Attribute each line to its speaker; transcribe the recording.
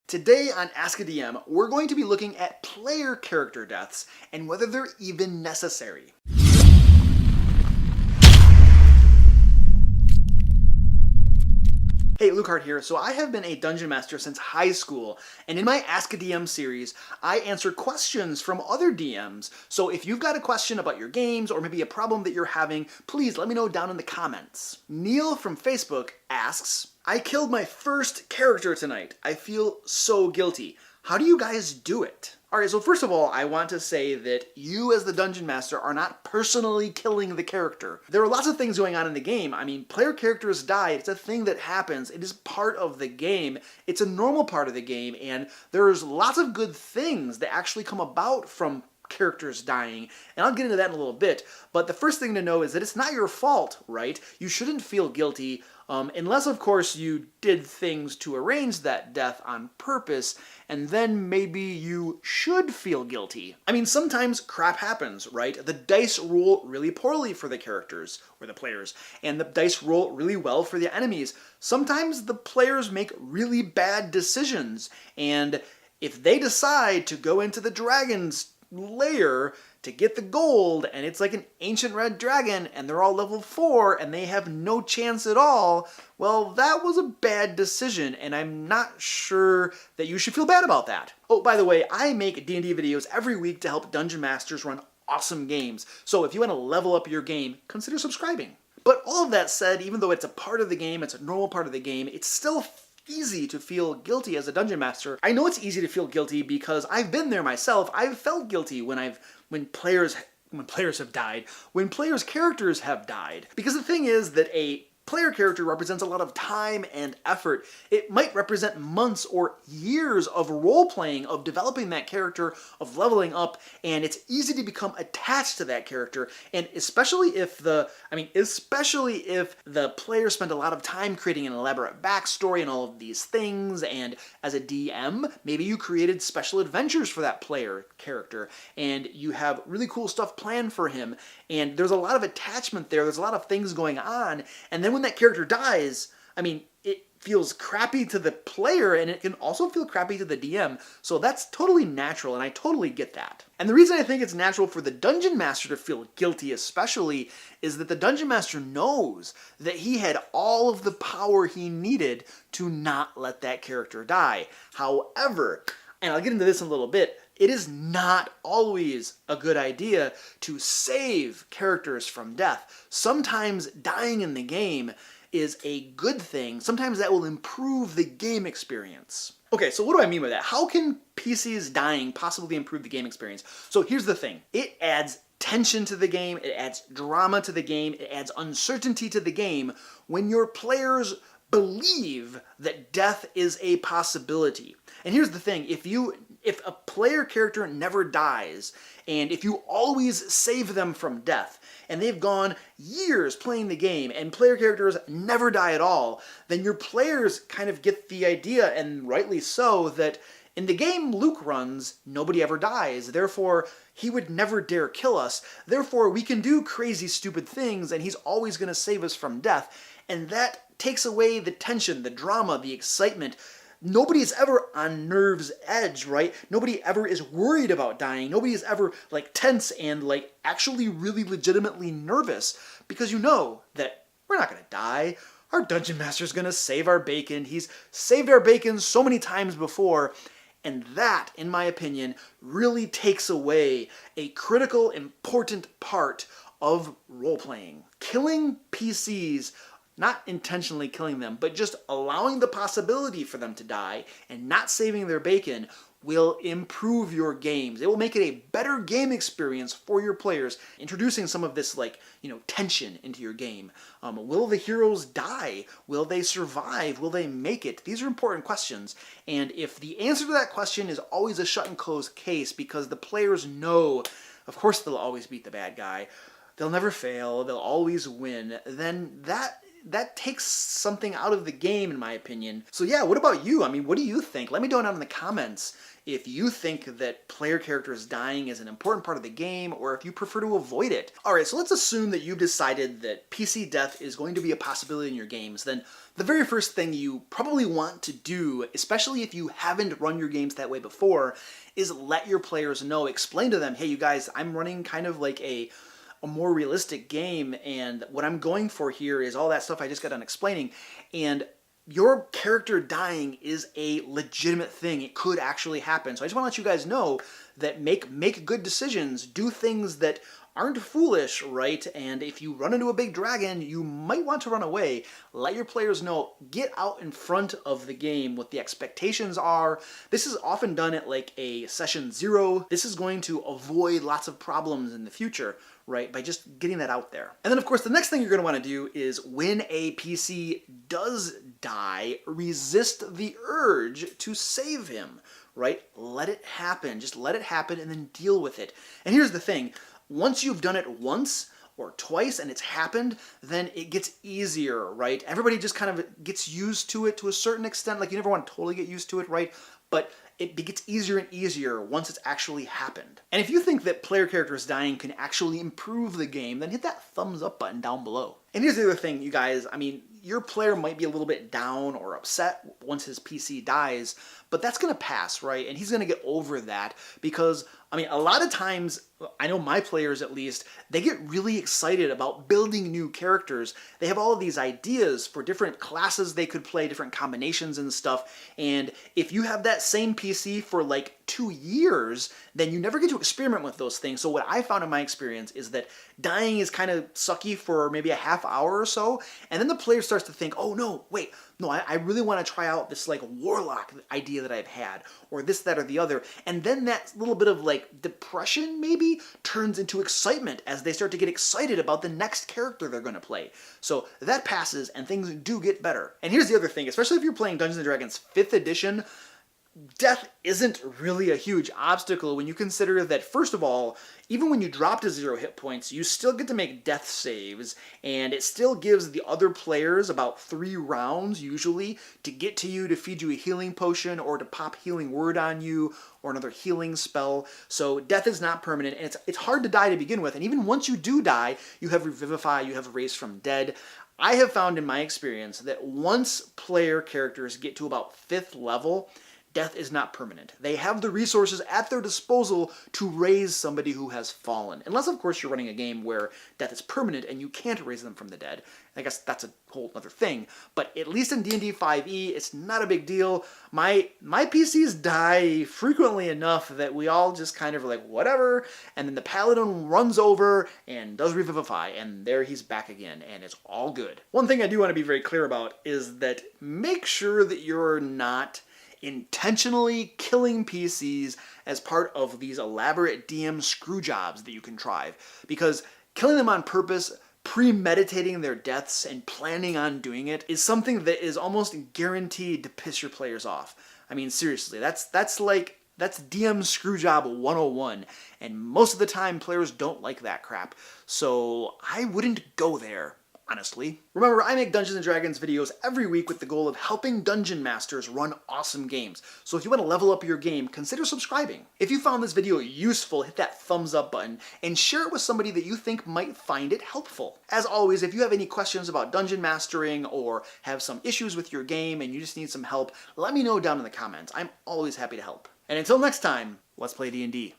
Speaker 1: Today on Ask a DM, we're going to be looking at player character deaths and whether they're even necessary. Hey, Lucart here. So I have been a Dungeon Master since high school, and in my Ask a DM series, I answer questions from other DMs. So if you've got a question about your games or maybe a problem that you're having, please let me know down in the comments. Neil from Facebook asks, I killed my first character tonight. I feel so guilty. How do you guys do it? Alright, so first of all, I want to say that you as the Dungeon Master are not personally killing the character. There are lots of things going on in the game. I mean, player characters die. It's a thing that happens. It is part of the game. It's a normal part of the game, and there's lots of good things that actually come about from characters dying, and I'll get into that in a little bit, but the first thing to know is that it's not your fault, right? You shouldn't feel guilty, unless of course you did things to arrange that death on purpose, and then maybe you should feel guilty. I mean, sometimes crap happens, right? The dice roll really poorly for the characters, or the players, and the dice roll really well for the enemies. Sometimes the players make really bad decisions, and if they decide to go into the dragon's lair to get the gold, and it's like an ancient red dragon, and they're all level 4, and they have no chance at all, well, that was a bad decision, and I'm not sure that you should feel bad about that. Oh, by the way, I make D&D videos every week to help Dungeon Masters run awesome games, so if you want to level up your game, consider subscribing. But all of that said, even though it's a part of the game, it's a normal part of the game, it's still easy to feel guilty as a Dungeon Master. I know it's easy to feel guilty because I've been there myself. I've felt guilty when players have died, when players' characters have died. Because the thing is that a player character represents a lot of time and effort. It might represent months or years of role-playing, of developing that character, of leveling up, and it's easy to become attached to that character, and especially if the player spent a lot of time creating an elaborate backstory and all of these things, and as a DM, maybe you created special adventures for that player character, and you have really cool stuff planned for him, and there's a lot of attachment there, there's a lot of things going on, and then when that character dies, I mean, it feels crappy to the player, and it can also feel crappy to the DM, so that's totally natural, and I totally get that. And the reason I think it's natural for the Dungeon Master to feel guilty especially is that the Dungeon Master knows that he had all of the power he needed to not let that character die. However, and I'll get into this in a little bit, it is not always a good idea to save characters from death. Sometimes dying in the game is a good thing. Sometimes that will improve the game experience. Okay, so what do I mean by that? How can PCs dying possibly improve the game experience? So here's the thing. It adds tension to the game, it adds drama to the game, it adds uncertainty to the game when your players believe that death is a possibility. And here's the thing, if a player character never dies, and if you always save them from death, and they've gone years playing the game, and player characters never die at all, then your players kind of get the idea, and rightly so, that in the game Luke runs, nobody ever dies, therefore he would never dare kill us, therefore we can do crazy stupid things, and he's always going to save us from death, and that takes away the tension, the drama, the excitement. Nobody's ever on nerve's edge, right? Nobody ever is worried about dying. Nobody is ever like tense and like actually really legitimately nervous because you know that we're not going to die. Our Dungeon Master's going to save our bacon. He's saved our bacon so many times before. And that, in my opinion, really takes away a critical, important part of role-playing. Killing PCs, not intentionally killing them, but just allowing the possibility for them to die and not saving their bacon will improve your games. It will make it a better game experience for your players, introducing some of this tension into your game. Will the heroes die? Will they survive? Will they make it? These are important questions, and if the answer to that question is always a shut and close case because the players know, of course they'll always beat the bad guy, they'll never fail, they'll always win, then that that takes something out of the game, in my opinion. So yeah, what about you? I mean, what do you think? Let me know down in the comments if you think that player characters dying is an important part of the game, or if you prefer to avoid it. Alright, so let's assume that you've decided that PC death is going to be a possibility in your games. Then the very first thing you probably want to do, especially if you haven't run your games that way before, is let your players know, explain to them, hey you guys, I'm running kind of like a more realistic game, and what I'm going for here is all that stuff I just got done explaining, and your character dying is a legitimate thing. It could actually happen. So I just want to let you guys know that make good decisions, do things that aren't foolish, right? And if you run into a big dragon, you might want to run away. Let your players know, get out in front of the game, what the expectations are. This is often done at like a session 0. This is going to avoid lots of problems in the future, right? By just getting that out there. And then of course, the next thing you're going to want to do is when a PC does die, resist the urge to save him, right? Let it happen. Just let it happen and then deal with it. And here's the thing. Once you've done it once or twice and it's happened, then it gets easier, right? Everybody just kind of gets used to it to a certain extent. Like, you never want to totally get used to it, right? But it gets easier and easier once it's actually happened. And if you think that player characters dying can actually improve the game, then hit that thumbs up button down below. And here's the other thing, you guys. I mean, your player might be a little bit down or upset once his PC dies, but that's going to pass, right? And he's going to get over that because, I mean, a lot of times, I know my players at least, they get really excited about building new characters. They have all of these ideas for different classes they could play, different combinations and stuff. And if you have that same PC for like 2 years, then you never get to experiment with those things. So what I found in my experience is that dying is kind of sucky for maybe a half hour or so. And then the player starts to think, oh no, wait, no, I really want to try out this like warlock idea that I've had, or this, that, or the other. And then that little bit of like depression maybe turns into excitement as they start to get excited about the next character they're going to play. So that passes and things do get better. And here's the other thing, especially if you're playing Dungeons & Dragons 5th edition, death isn't really a huge obstacle when you consider that, first of all, even when you drop to 0 hit points, you still get to make death saves, and it still gives the other players about 3 rounds, usually, to get to you, to feed you a healing potion, or to pop healing word on you, or another healing spell. So death is not permanent, and it's hard to die to begin with, and even once you do die, you have Revivify, you have Raise from Dead. I have found in my experience that once player characters get to about 5th level, death is not permanent. They have the resources at their disposal to raise somebody who has fallen. Unless, of course, you're running a game where death is permanent and you can't raise them from the dead. I guess that's a whole other thing. But at least in D&D 5e, it's not a big deal. My PCs die frequently enough that we all just kind of are like, whatever. And then the paladin runs over and does Revivify, and there he's back again, and it's all good. One thing I do want to be very clear about is that make sure that you're not intentionally killing PCs as part of these elaborate DM screw jobs that you contrive. Because killing them on purpose, premeditating their deaths, and planning on doing it is something that is almost guaranteed to piss your players off. I mean, seriously, that's DM Screwjob 101, and most of the time players don't like that crap, so I wouldn't go there, honestly. Remember, I make Dungeons & Dragons videos every week with the goal of helping dungeon masters run awesome games, so if you want to level up your game, consider subscribing. If you found this video useful, hit that thumbs up button, and share it with somebody that you think might find it helpful. As always, if you have any questions about dungeon mastering, or have some issues with your game and you just need some help, let me know down in the comments. I'm always happy to help. And until next time, let's play D&D.